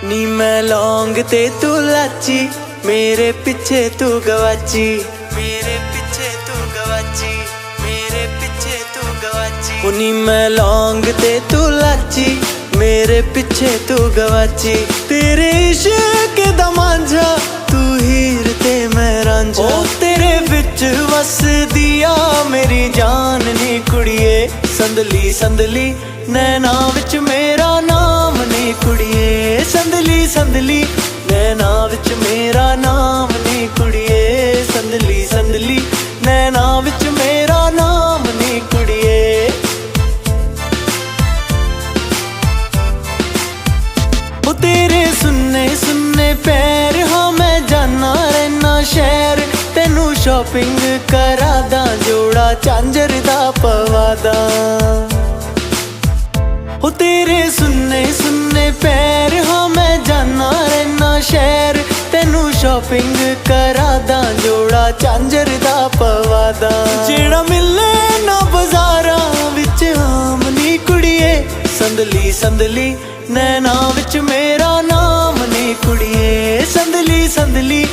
ਨੀ ਮੈਂ ਲੌਂਗ ਤੇ ਤੂੰ ਲਾਚੀ, ਮੇਰੇ ਪਿੱਛੇ ਤੂੰ ਗਵਾਚੀ, ਮੇਰੇ ਪਿੱਛੇ ਤੂੰ ਗਵਾਚੀ, ਮੇਰੇ ਪਿੱਛੇ ਤੂੰ ਗਵਾਚੀ। ਨੀ ਮੈਂ ਲੌਂਗ ਤੇ ਤੂੰ ਲਾਚੀ, ਮੇਰੇ ਪਿੱਛੇ ਤੂੰ ਗਵਾਚੀ। ਤੇਰੇ ਇਸ਼ਕ ਦਾ ਮਾਂਝਾ ਤੂੰ ਹੀਰ ਤੇ ਮੈਂ ਰਾਂਝਾ, ਓ ਤੇਰੇ ਵਿੱਚ ਵਸਦੀ ਆ ਮੇਰੀ ਜਾਨ ਨੀ ਕੁੜੀਏ। ਸੰਦਲੀ ਸੰਦਲੀ ਨੈਣਾ ਵਿੱਚ ਮੇਰਾ ਨਾਮ ਨੀ ਕੁੜੀਏ, ਸੰਦਲੀ ਸੰਦਲੀ ਨੈਣਾ ਵਿੱਚ ਮੇਰਾ ਨਾਮ ਨੀ ਕੁੜੀਏ, ਸੰਦਲੀ ਸੰਦਲੀ ਨੈਣਾ ਵਿੱਚ ਮੇਰਾ ਨਾਮ ਨੀ ਕੁੜੀਏ। ਉਹ ਤੇਰੇ ਸੁੰਨੇ ਸੁੰਨੇ ਪੈਰ ਹਾਂ ਮੈਂ ਜਾਨਾ ਰਹਿਣਾ ਸ਼ਹਿਰ, ਤੈਨੂੰ ਸ਼ਾਪਿੰਗ ਕਰਾ ਦਾਂ ਜੋੜਾ ਝਾਂਜਰ ਦਾ ਪਵਾ ਦਾਂ। ਉਹ ਤੇਰੇ ਸੁੰਨੇ ਸੁੰਨੇ ਪੈਰ ਹਾਂ ਮੈਂ ਜਾਨਾ ਰਹਿਣਾ ਸ਼ਹਿਰ, ਤੈਨੂੰ ਸ਼ਾਪਿੰਗ ਕਰਾ ਦਾਂ ਜੋੜਾ ਝਾਂਜਰ ਦਾ ਪਵਾ ਦਾਂ। ਜਿਹੜਾ ਮਿਲੇ ਨਾ ਬਾਜ਼ਾਰਾਂ ਵਿੱਚ ਆਮ ਨੀ ਕੁੜੀਏ, ਸੰਦਲੀ ਸੰਦਲੀ ਨੈਣਾ ਵਿੱਚ ਮੇਰਾ ਨਾਮ ਨੀ ਕੁੜੀਏ, ਸੰਦਲੀ ਸੰਦਲੀ